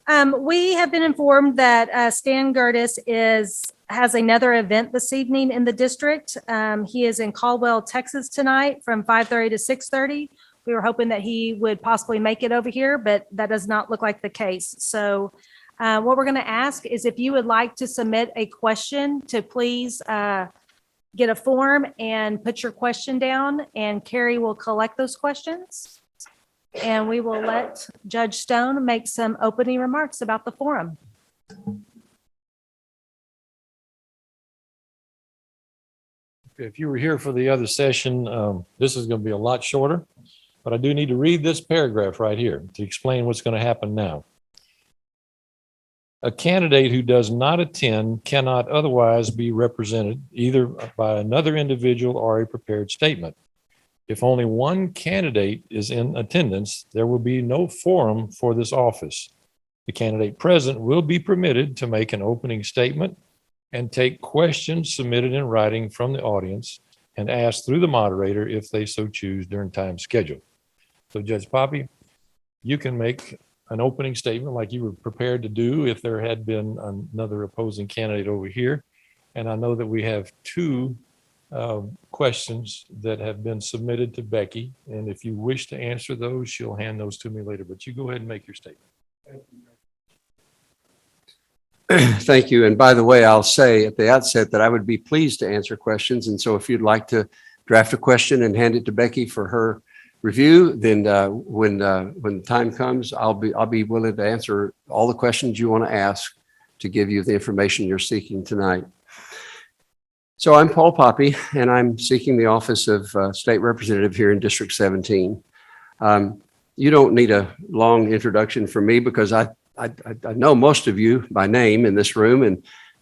We have been informed that Stan Gertis has another event this evening in the district. He is in Caldwell, Texas tonight from 5:30 to 6:30. We were hoping that he would possibly make it over here, but that does not look like the case. So what we're going to ask is if you would like to submit a question, to please get a form and put your question down, and Carrie will collect those questions. And we will let Judge Stone make some opening remarks about the forum. If you were here for the other session, this is going to be a lot shorter, but I do need to read this paragraph right here to explain what's going to happen now. A candidate who does not attend cannot otherwise be represented either by another individual or a prepared statement. If only one candidate is in attendance, there will be no forum for this office. The candidate present will be permitted to make an opening statement and take questions submitted in writing from the audience and ask through the moderator if they so choose during time scheduled. So Judge Poppy, you can make an opening statement like you were prepared to do if there had been another opposing candidate over here. And I know that we have two questions that have been submitted to Becky. And if you wish to answer those, she'll hand those to me later, but you go ahead and make your statement. Thank you. And by the way, I'll say at the outset that I would be pleased to answer questions. And so if you'd like to draft a question and hand it to Becky for her review, then when the time comes, I'll be willing to answer all the questions you want to ask to give you the information you're seeking tonight. So I'm Paul Poppy, and I'm seeking the office of State Representative here in District 17. You don't need a long introduction from me because I know most of you by name in this room,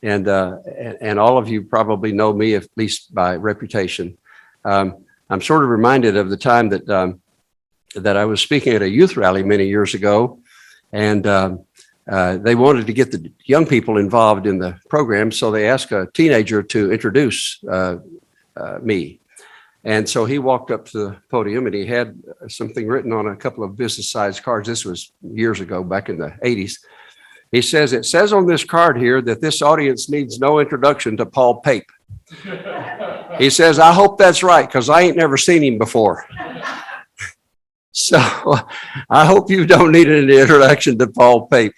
and all of you probably know me at least by reputation. I'm sort of reminded of the time that I was speaking at a youth rally many years ago, and they wanted to get the young people involved in the program, so they asked a teenager to introduce me. And so he walked up to the podium and he had something written on a couple of business-sized cards. This was years ago, back in the 80s. He says, "It says on this card here that this audience needs no introduction to Paul Pape." He says, "I hope that's right, because I ain't never seen him before." So I hope you don't need an introduction to Paul Pape.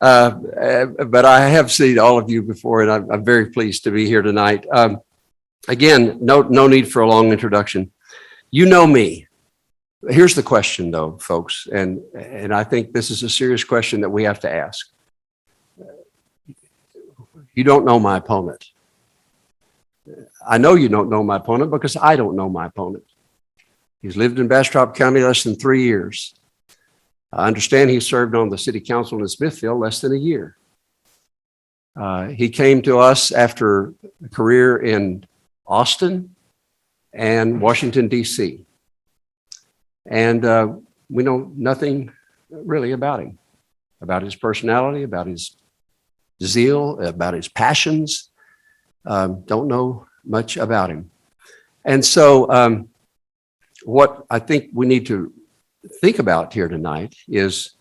But I have seen all of you before, and I'm very pleased to be here tonight. Again, no need for a long introduction. You know me. Here's the question, though, folks, and I think this is a serious question that we have to ask. You don't know my opponent. I know you don't know my opponent because I don't know my opponent. He's lived in Bastrop County less than 3 years. I understand he served on the city council in Smithfield less than a year. He came to us after a career in Austin and Washington, D.C. And we know nothing really about him, about his personality, about his zeal, about his passions. Don't know much about him. And so what I think we need to think about here tonight is,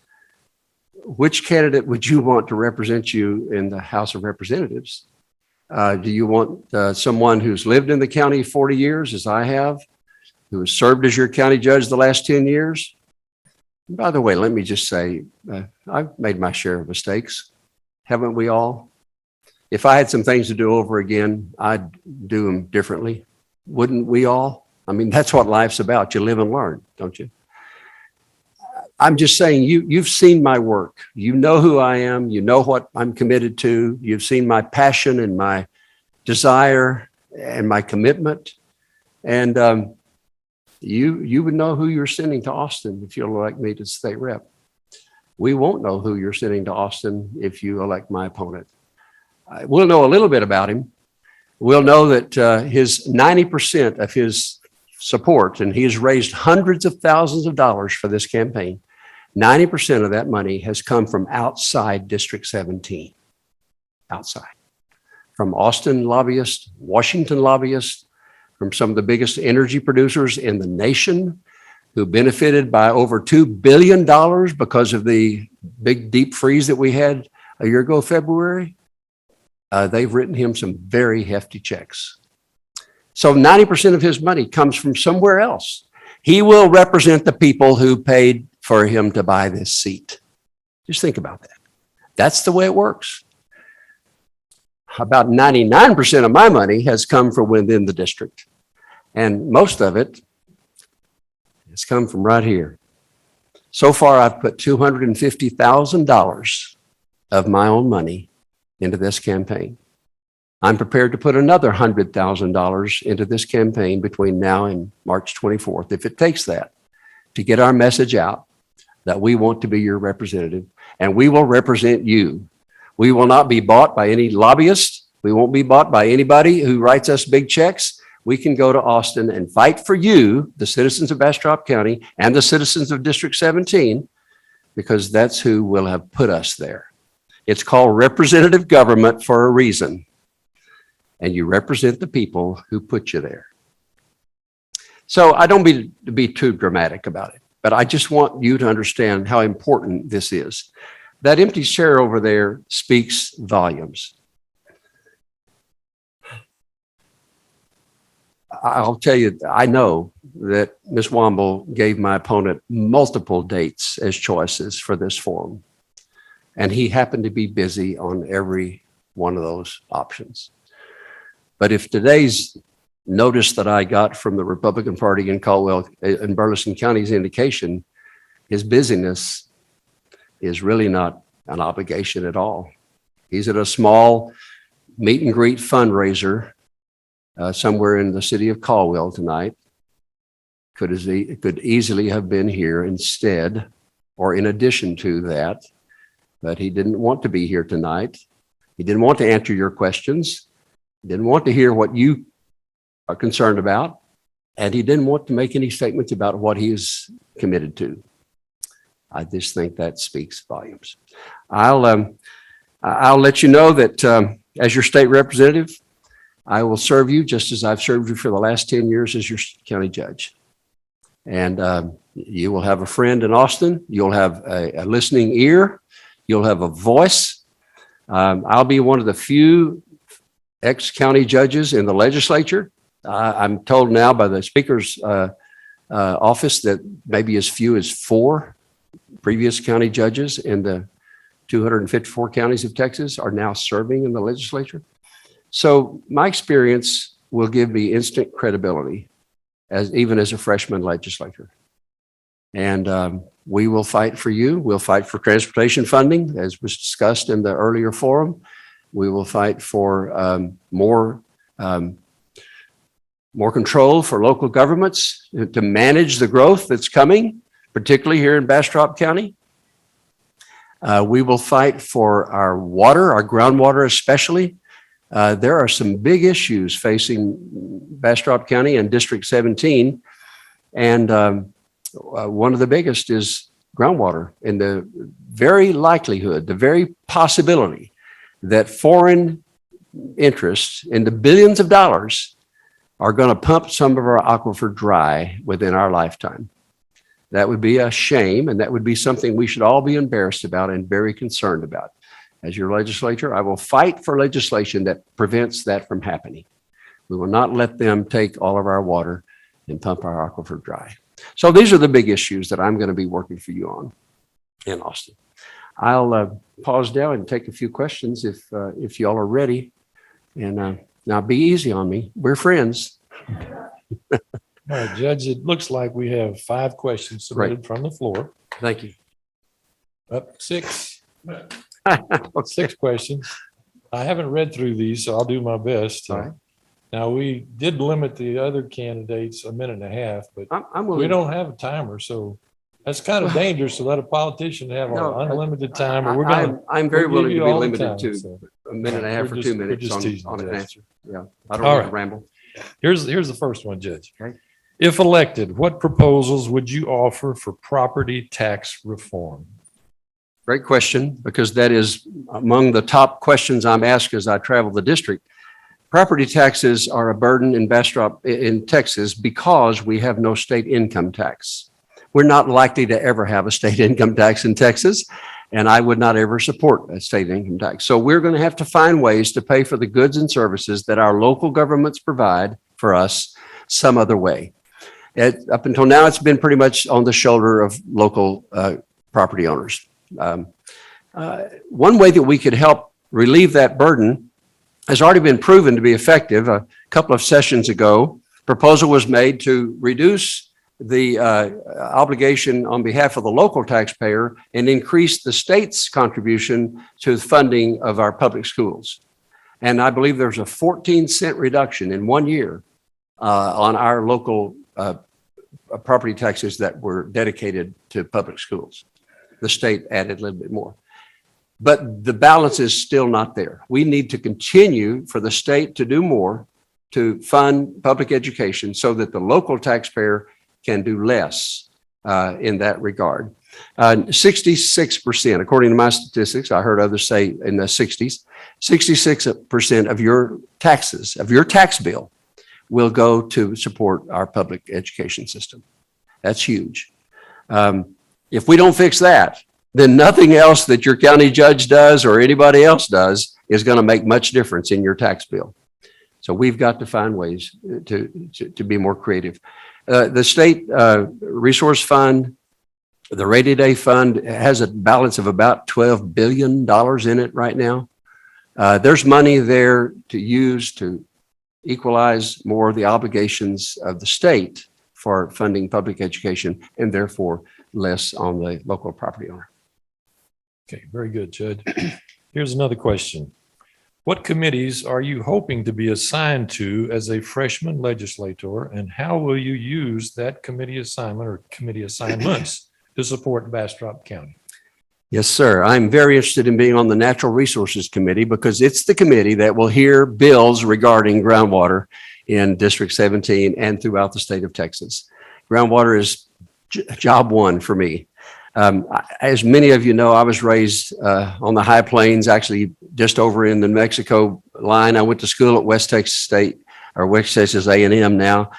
which candidate would you want to represent you in the House of Representatives? Do you want someone who's lived in the county 40 years, as I have, who has served as your county judge the last 10 years? And by the way, let me just say, I've made my share of mistakes. Haven't we all? If I had some things to do over again, I'd do them differently. Wouldn't we all? I mean, that's what life's about. You live and learn, don't you? I'm just saying, you've seen my work. You know who I am. You know what I'm committed to. You've seen my passion and my desire and my commitment. And you would know who you're sending to Austin if you elect me to state rep. We won't know who you're sending to Austin if you elect my opponent. We'll know a little bit about him. We'll know that his 90% of his support, and he has raised hundreds of thousands of dollars for this campaign, 90% of that money has come from outside District 17, outside, from Austin lobbyists, Washington lobbyists, from some of the biggest energy producers in the nation, who benefited by over $2 billion because of the big deep freeze that we had a year ago, February, they've written him some very hefty checks. So 90% of his money comes from somewhere else. He will represent the people who paid for him to buy this seat. Just think about that. That's the way it works. About 99% of my money has come from within the district. And most of it has come from right here. So far, I've put $250,000 of my own money into this campaign. I'm prepared to put another $100,000 into this campaign between now and March 24th, if it takes that, to get our message out that we want to be your representative, and we will represent you. We will not be bought by any lobbyist. We won't be bought by anybody who writes us big checks. We can go to Austin and fight for you, the citizens of Bastrop County and the citizens of District 17, because that's who will have put us there. It's called representative government for a reason. And you represent the people who put you there. So I don't mean to be too dramatic about it, but I just want you to understand how important this is. That empty chair over there speaks volumes. I'll tell you, I know that Ms. Womble gave my opponent multiple dates as choices for this forum, and he happened to be busy on every one of those options. But if today's notice that I got from the Republican Party in Caldwell and Burleson County's indication, his busyness is really not an obligation at all. He's at a small meet and greet fundraiser somewhere in the city of Caldwell tonight. Could easily have been here instead or in addition to that, but he didn't want to be here tonight. He didn't want to answer your questions. He didn't want to hear what you are concerned about, and he didn't want to make any statements about what he is committed to. I just think that speaks volumes. I'll let you know that as your state representative, I will serve you just as I've served you for the last 10 years as your county judge. And you will have a friend in Austin. You'll have a listening ear. You'll have a voice. I'll be one of the few ex-county judges in the legislature. I'm told now by the Speaker's office that maybe as few as 4 previous county judges in the 254 counties of Texas are now serving in the legislature. So my experience will give me instant credibility even as a freshman legislator. And we will fight for you. We'll fight for transportation funding, as was discussed in the earlier forum. We will fight for more control for local governments to manage the growth that's coming, particularly here in Bastrop County. We will fight for our water, our groundwater especially. There are some big issues facing Bastrop County and District 17. And one of the biggest is groundwater, and the very likelihood, the very possibility that foreign interests in the billions of dollars are going to pump some of our aquifer dry within our lifetime. That would be a shame, and that would be something we should all be embarrassed about and very concerned about. As your legislator, I will fight for legislation that prevents that from happening. We will not let them take all of our water and pump our aquifer dry. So these are the big issues that I'm going to be working for you on in Austin. I'll pause now and take a few questions if y'all are ready. And now be easy on me. We're friends. All right, Judge, it looks like we have 5 questions submitted from the floor. Thank you. Up 6. 6 questions. I haven't read through these, so I'll do my best. All right. Now, we did limit the other candidates 1.5 minutes, but I'm we willing. don't have a timer, so that's kind of dangerous to let a politician have No, unlimited time. Or we're gonna, I'm very we'll give willing you to be all the limited time, to so. 1.5 minutes We're or just- 2 we're minutes just teasing, on an Judge. answer. Yeah, I don't All want to right. ramble. Here's the first one, Judge. Okay. If elected, what proposals would you offer for property tax reform? Great question, because that is among the top questions I'm asked as I travel the district. Property taxes are a burden in Bastrop, in Texas, because we have no state income tax. We're not likely to ever have a state income tax in Texas, and I would not ever support a state income tax. So we're going to have to find ways to pay for the goods and services that our local governments provide for us some other way. Up until now, it's been pretty much on the shoulder of local property owners. One way that we could help relieve that burden has already been proven to be effective. A couple of sessions ago, proposal was made to reduce the obligation on behalf of the local taxpayer and increase the state's contribution to the funding of our public schools. And I believe there's a 14-cent reduction in 1 year on our local property taxes that were dedicated to public schools. The state added a little bit more. But the balance is still not there. We need to continue for the state to do more to fund public education so that the local taxpayer can do less in that regard. 66%, according to my statistics, I heard others say in the 60s, 66% of your taxes, of your tax bill, will go to support our public education system. That's huge. If we don't fix that, then nothing else that your county judge does or anybody else does is going to make much difference in your tax bill. So we've got to find ways to be more creative. The state resource fund, the rainy day fund, has a balance of about $12 billion in it right now. There's money there to use to equalize more of the obligations of the state for funding public education and therefore less on the local property owner. Okay, very good, Judd. Here's another question. What committees are you hoping to be assigned to as a freshman legislator, and how will you use that committee assignment or committee assignments to support Bastrop County? Yes, sir. I'm very interested in being on the Natural Resources Committee because it's the committee that will hear bills regarding groundwater in District 17 and throughout the state of Texas. Groundwater is job one for me. As many of you know, I was raised on the high plains, actually just over in the Mexico line. I went to school at West Texas State, or West Texas A&M now,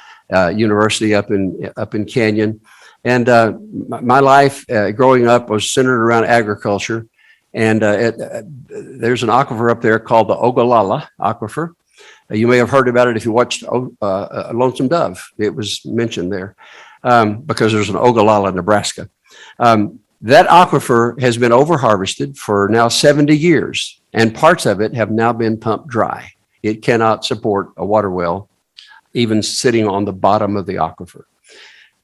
university up in Canyon. And my life growing up was centered around agriculture. And there's an aquifer up there called the Ogallala Aquifer. You may have heard about it if you watched Lonesome Dove. It was mentioned there because there's an Ogallala, Nebraska. That aquifer has been overharvested for now 70 years, and parts of it have now been pumped dry. It cannot support a water well, even sitting on the bottom of the aquifer.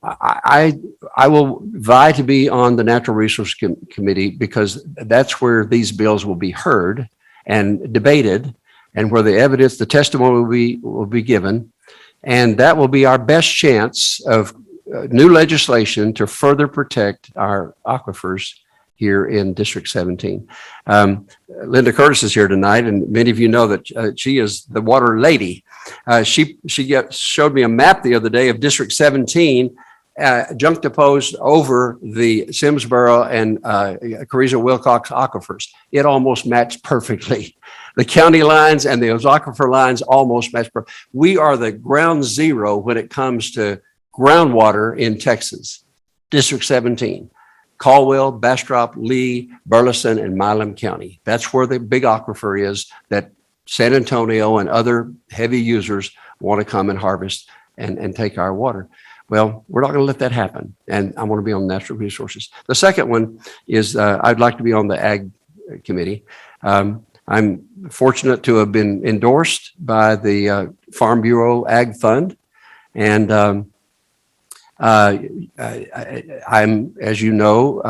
I will vie to be on the Natural Resource Committee because that's where these bills will be heard and debated, and where the evidence, the testimony will be given, and that will be our best chance of new legislation to further protect our aquifers here in District 17. Linda Curtis is here tonight, and many of you know that she is the water lady. She showed me a map the other day of District 17 juxtaposed over the Simsboro and Carrizo-Wilcox aquifers. It almost matched perfectly. The county lines and those aquifer lines almost match. We are the ground zero when it comes to groundwater in Texas, District 17, Caldwell, Bastrop, Lee, Burleson, and Milam County. That's where the big aquifer is that San Antonio and other heavy users want to come and harvest and take our water. Well, we're not going to let that happen. And I want to be on natural resources. The second one is I'd like to be on the Ag Committee. I'm fortunate to have been endorsed by the Farm Bureau Ag Fund. And I'm, as you know,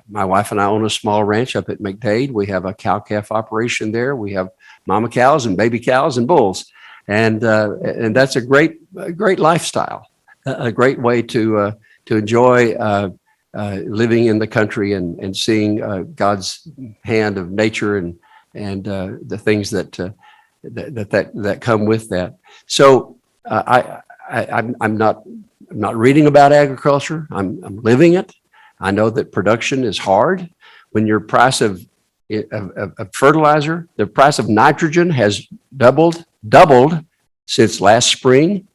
my wife and I own a small ranch up at McDade. We have a cow-calf operation there. We have mama cows and baby cows and bulls. And that's a great lifestyle, a great way to enjoy living in the country and seeing God's hand of nature and the things that come with that. So I'm not reading about agriculture. I'm living it. I know that production is hard. When your price of fertilizer, the price of nitrogen has doubled since last spring.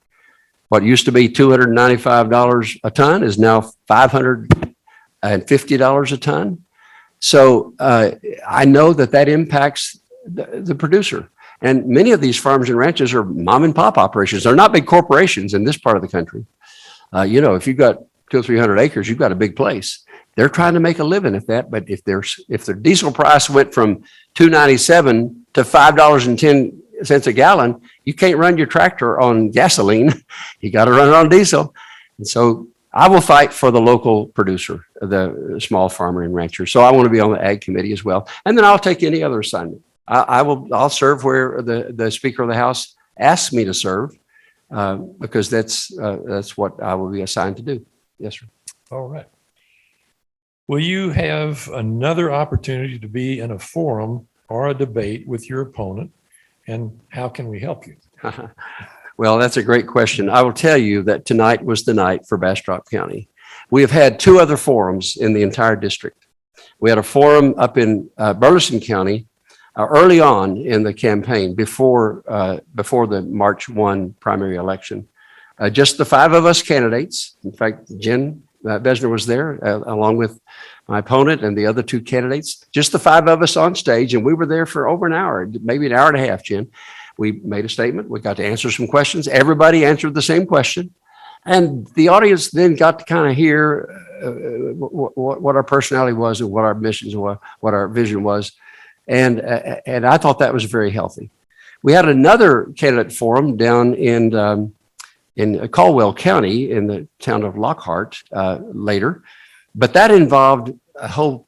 What used to be $295 a ton is now $550 a ton. So I know that impacts the producer. And many of these farms and ranches are mom and pop operations. They're not big corporations in this part of the country. If you've got 200 or 300 acres, you've got a big place. They're trying to make a living at that. But if their diesel price went from $2.97 to $5.10 a gallon, you can't run your tractor on gasoline. You got to run it on diesel. And so I will fight for the local producer, the small farmer and rancher. So I want to be on the ag committee as well. And then I'll take any other assignment. I'll serve where the Speaker of the House asks me to serve, because that's what I will be assigned to do. Yes, sir. All right. Will you have another opportunity to be in a forum or a debate with your opponent? And how can we help you? Well, that's a great question. I will tell you that tonight was the night for Bastrop County. We have had two other forums in the entire district. We had a forum up in Burleson County early on in the campaign before the March 1 primary election. Just the five of us candidates. In fact, Jen Besner was there along with my opponent and the other two candidates. Just the five of us on stage, and we were there for over an hour, maybe an hour and a half, Jen. We made a statement. We got to answer some questions. Everybody answered the same question. And the audience then got to kind of hear what our personality was and what our missions were, what our vision was. And I thought that was very healthy. We had another candidate forum down in Caldwell County in the town of Lockhart later, but that involved a whole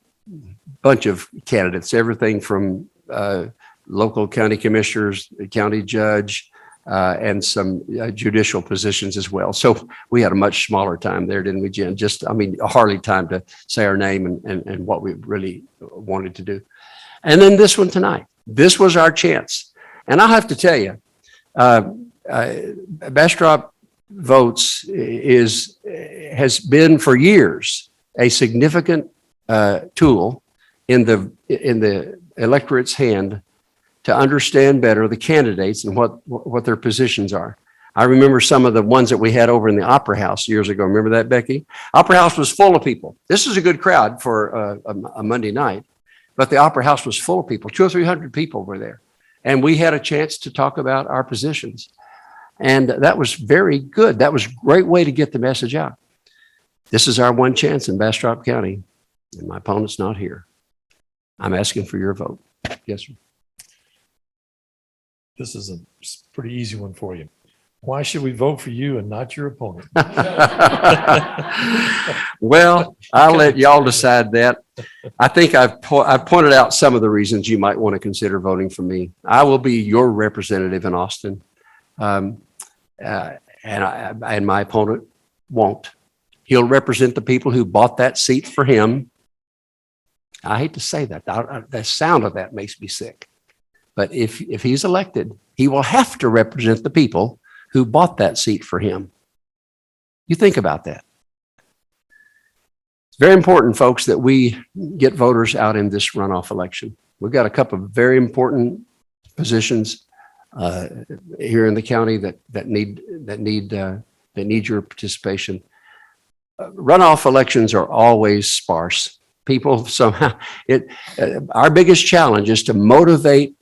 bunch of candidates, everything from local county commissioners, county judge, and some judicial positions as well. So we had a much smaller time there, didn't we, Jen? Hardly time to say our name and what we really wanted to do. And then this one tonight, this was our chance. And I have to tell you, Bastrop Votes has been for years a significant tool in the electorate's hand to understand better the candidates and what their positions are. I remember some of the ones that we had over in the Opera House years ago. Remember that, Becky? Opera House was full of people. This is a good crowd for a Monday night, but the Opera House was full of people. 200 or 300 people were there. And we had a chance to talk about our positions. And that was very good. That was a great way to get the message out. This is our one chance in Bastrop County, and my opponent's not here. I'm asking for your vote. Yes, sir. This is a pretty easy one for you. Why should we vote for you and not your opponent? Well, I'll let y'all decide that. I think I've pointed out some of the reasons you might want to consider voting for me. I will be your representative in Austin. And my opponent won't. He'll represent the people who bought that seat for him. I hate to say that. The sound of that makes me sick. But if he's elected, he will have to represent the people who bought that seat for him. You think about that. It's very important, folks, that we get voters out in this runoff election. We've got a couple of very important positions here in the county that need your participation. Runoff elections are always sparse. People somehow our biggest challenge is to motivate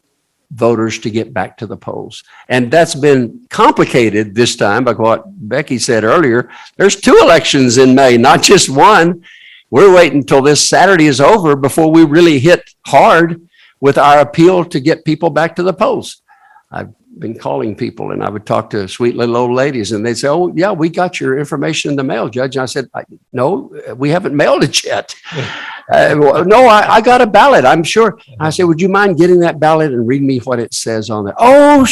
voters to get back to the polls. And that's been complicated this time by what Becky said earlier. There's two elections in May, not just one. We're waiting until this Saturday is over before we really hit hard with our appeal to get people back to the polls. I've been calling people and I would talk to sweet little old ladies and they'd say, "Oh yeah, we got your information in the mail, Judge." And I said, "No, we haven't mailed it yet." "No, I got a ballot, I'm sure." I said, "Would you mind getting that ballot and read me what it says on there?" Oh,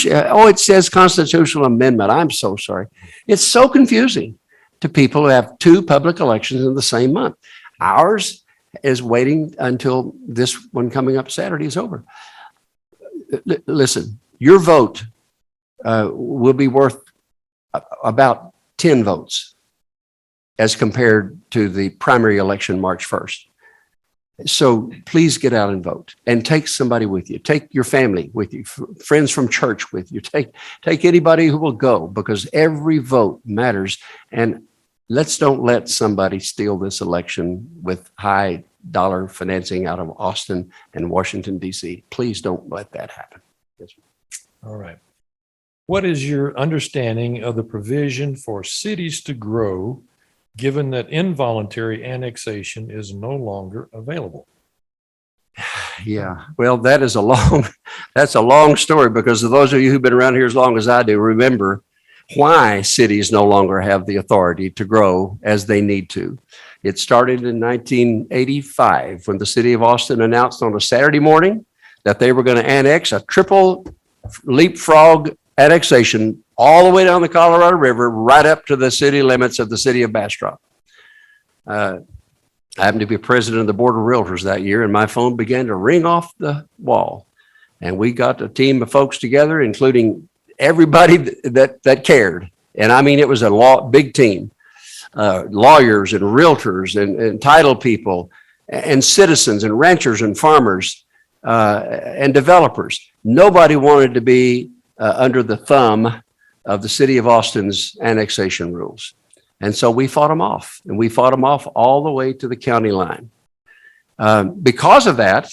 it says constitutional amendment. I'm so sorry. It's so confusing to people who have two public elections in the same month. Ours is waiting until this one coming up Saturday is over. Listen, your vote will be worth about 10 votes as compared to the primary election March 1st. So please get out and vote, and take somebody with you. Take your family with you, friends from church with you. Take anybody who will go, because every vote matters. And let's don't let somebody steal this election with high dollar financing out of Austin and Washington, D.C. Please don't let that happen. Yes, All right. What is your understanding of the provision for cities to grow, given that involuntary annexation is no longer available? yeah. Well, that's a long story, because of those of you who've been around here as long as I do, remember why cities no longer have the authority to grow as they need to. It started in 1985 when the city of Austin announced on a Saturday morning that they were going to annex a triple leapfrog annexation all the way down the Colorado River, right up to the city limits of the city of Bastrop. I happened to be president of the board of realtors that year, and my phone began to ring off the wall. And we got a team of folks together, including everybody that cared. And I mean, it was a big team, lawyers and realtors and title people and citizens and ranchers and farmers and developers. Nobody wanted to be under the thumb of the city of Austin's annexation rules. And so we fought them off, and we fought them off all the way to the county line. Because of that,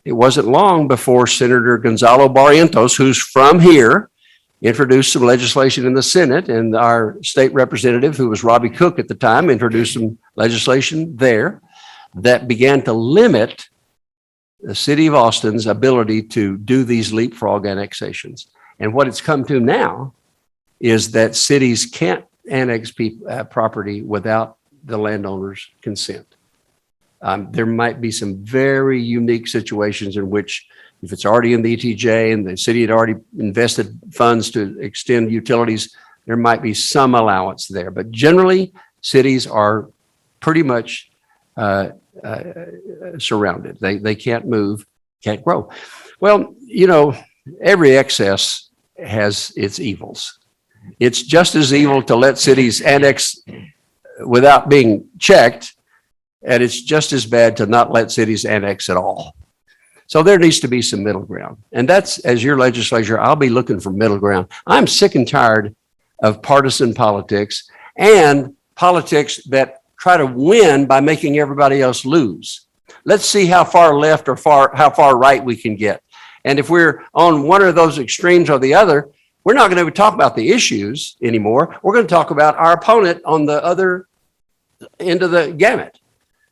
it wasn't long before Senator Gonzalo Barrientos, who's from here, introduced some legislation in the Senate, and our state representative, who was Robbie Cook at the time, introduced some legislation there that began to limit the city of Austin's ability to do these leapfrog annexations. And what it's come to now is that cities can't annex property without the landowner's consent. There might be some very unique situations in which, if it's already in the ETJ and the city had already invested funds to extend utilities, there might be some allowance there. But generally, cities are pretty much surrounded. They can't move, can't grow. Well, you know, every excess has its evils. It's just as evil to let cities annex without being checked, and it's just as bad to not let cities annex at all. So there needs to be some middle ground. And that's, as your legislature, I'll be looking for middle ground. I'm sick and tired of partisan politics and politics that try to win by making everybody else lose. Let's see how far left or how far right we can get. And if we're on one of those extremes or the other, we're not going to talk about the issues anymore. We're going to talk about our opponent on the other end of the gamut.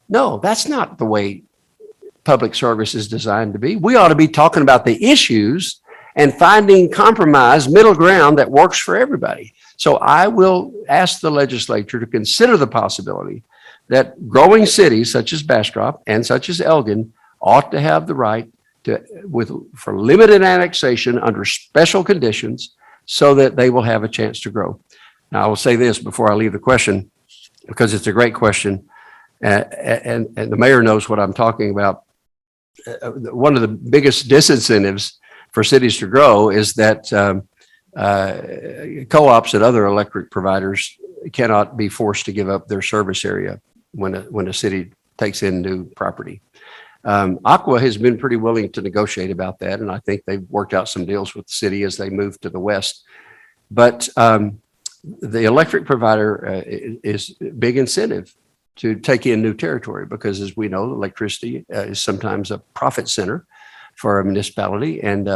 No, that's not the way public service is designed to be. We ought to be talking about the issues and finding compromise, middle ground that works for everybody. So I will ask the legislature to consider the possibility that growing cities such as Bastrop and such as Elgin ought to have the right for limited annexation under special conditions so that they will have a chance to grow. Now, I will say this before I leave the question, because it's a great question, and the mayor knows what I'm talking about. One of the biggest disincentives for cities to grow is that co-ops and other electric providers cannot be forced to give up their service area when a city takes in new property. Aqua has been pretty willing to negotiate about that, and I think they've worked out some deals with the city as they move to the west. But the electric provider is big incentive to take in new territory, because as we know, electricity is sometimes a profit center for a municipality, and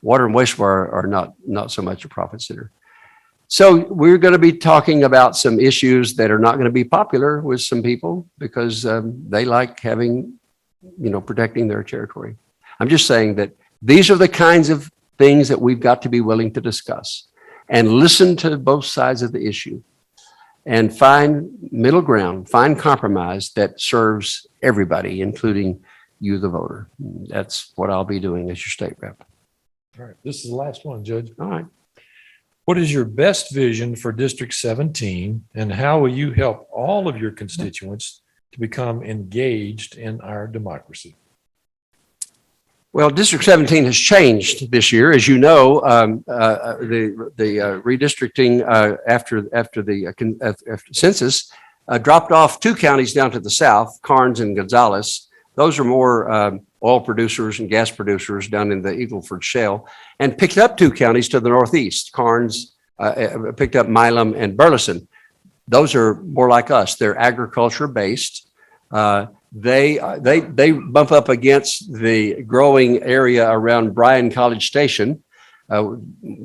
water and wastewater are not so much a profit center. So we're going to be talking about some issues that are not going to be popular with some people, because they like having, protecting their territory. I'm just saying that these are the kinds of things that we've got to be willing to discuss and listen to both sides of the issue and find middle ground, find compromise that serves everybody, including you, the voter. That's what I'll be doing as your state rep. All right. This is the last one, Judge. All right. What is your best vision for District 17, and how will you help all of your constituents to become engaged in our democracy? Well, District 17 has changed this year. As you know, the redistricting after the census dropped off two counties down to the south, Karnes and Gonzales, Those are more oil producers and gas producers down in the Eagle Ford Shale, and picked up 2 counties to the northeast, Karnes, picked up Milam and Burleson. Those are more like us. They're agriculture based. They bump up against the growing area around Bryan College Station,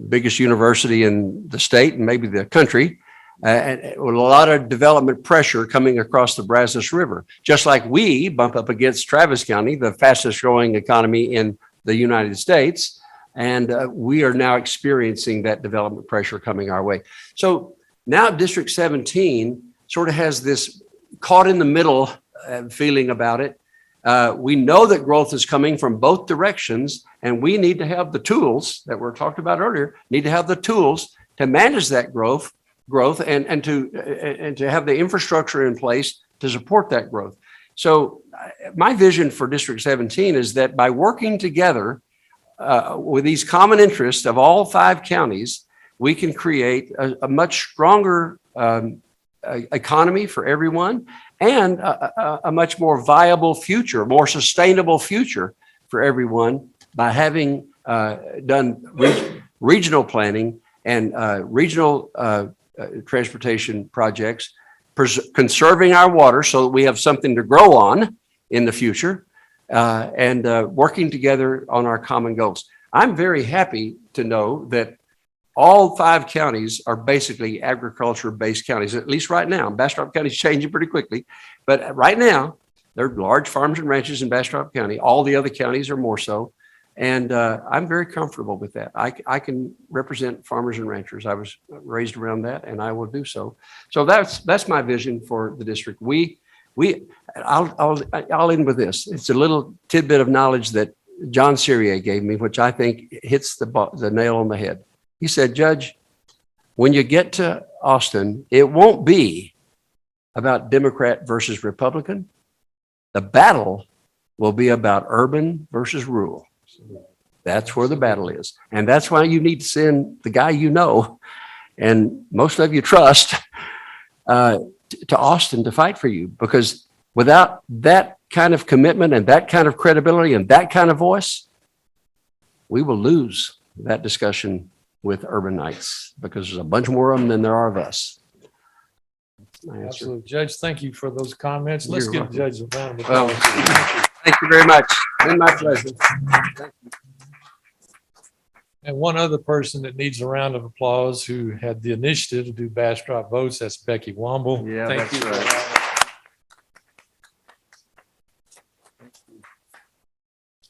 biggest university in the state and maybe the country, and with a lot of development pressure coming across the Brazos River. Just like we bump up against Travis County, the fastest growing economy in the United States, and we are now experiencing that development pressure coming our way. So now District 17 sort of has this caught in the middle feeling about it. We know that growth is coming from both directions, and we need to have the tools that were talked about earlier, need to have the tools to manage that growth and to have the infrastructure in place to support that growth. So my vision for District 17 is that by working together with these common interests of all 5 counties, we can create a much stronger economy for everyone, and a much more viable future, more sustainable future for everyone by having done regional planning and regional transportation projects, conserving our water so that we have something to grow on in the future, and working together on our common goals. I'm very happy to know that all 5 counties are basically agriculture-based counties, at least right now. Bastrop County is changing pretty quickly, but right now, there are large farms and ranches in Bastrop County. All the other counties are more so, and I'm very comfortable with that. I can represent farmers and ranchers. I was raised around that, and I will do so. So that's my vision for the district. I'll end with this. It's a little tidbit of knowledge that John Cyrier gave me, which I think hits the nail on the head. He said, Judge, when you get to Austin, it won't be about Democrat versus Republican. The battle will be about urban versus rural. That's where the battle is. And that's why you need to send the guy you know, and most of you trust, to Austin to fight for you. Because without that kind of commitment and that kind of credibility and that kind of voice, we will lose that discussion with urbanites, because there's a bunch more of them than there are of us. Absolutely. Judge, thank you for those comments. Let's You're give welcome. Judge a round of Well, applause. thank you very much. Been my pleasure. And one other person that needs a round of applause who had the initiative to do Bastrop votes, that's Becky Womble. Yeah, Thank that's you. right.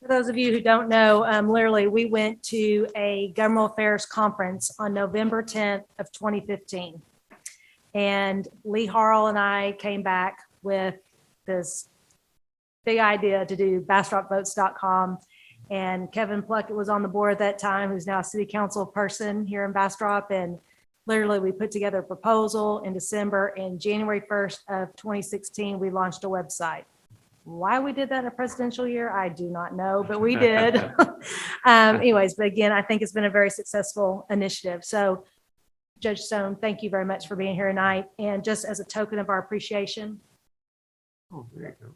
For those of you who don't know, literally, we went to a governmental affairs conference on November 10th of 2015. And Lee Harrell and I came back with this big idea to do BastropVotes.com. And Kevin Pluckett was on the board at that time, who's now a city council person here in Bastrop. And literally, we put together a proposal in December. And January 1st of 2016, we launched a website. Why we did that in a presidential year, I do not know, but we did. Anyways, but again, I think it's been a very successful initiative. So Judge Stone, thank you very much for being here tonight. And just as a token of our appreciation. Oh, there you go.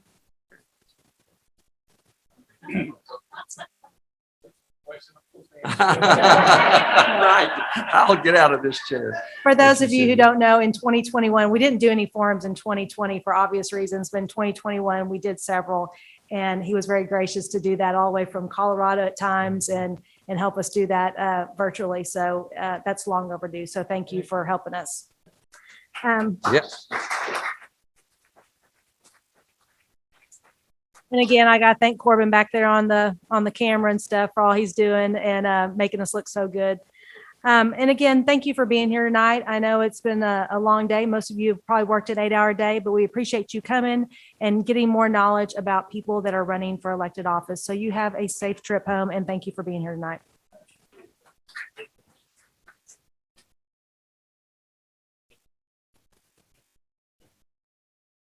Right. I'll get out of this chair. For those of you who don't know, in 2021, we didn't do any forums in 2020 for obvious reasons, but in 2021, we did several. And he was very gracious to do that all the way from Colorado at times and help us do that virtually. So that's long overdue. So thank you for helping us. Yes. And again, I got to thank Corbin back there on the camera and stuff for all he's doing and making us look so good. And again, thank you for being here tonight. I know it's been a long day. Most of you have probably worked an 8-hour day, but we appreciate you coming and getting more knowledge about people that are running for elected office. So you have a safe trip home, and thank you for being here tonight.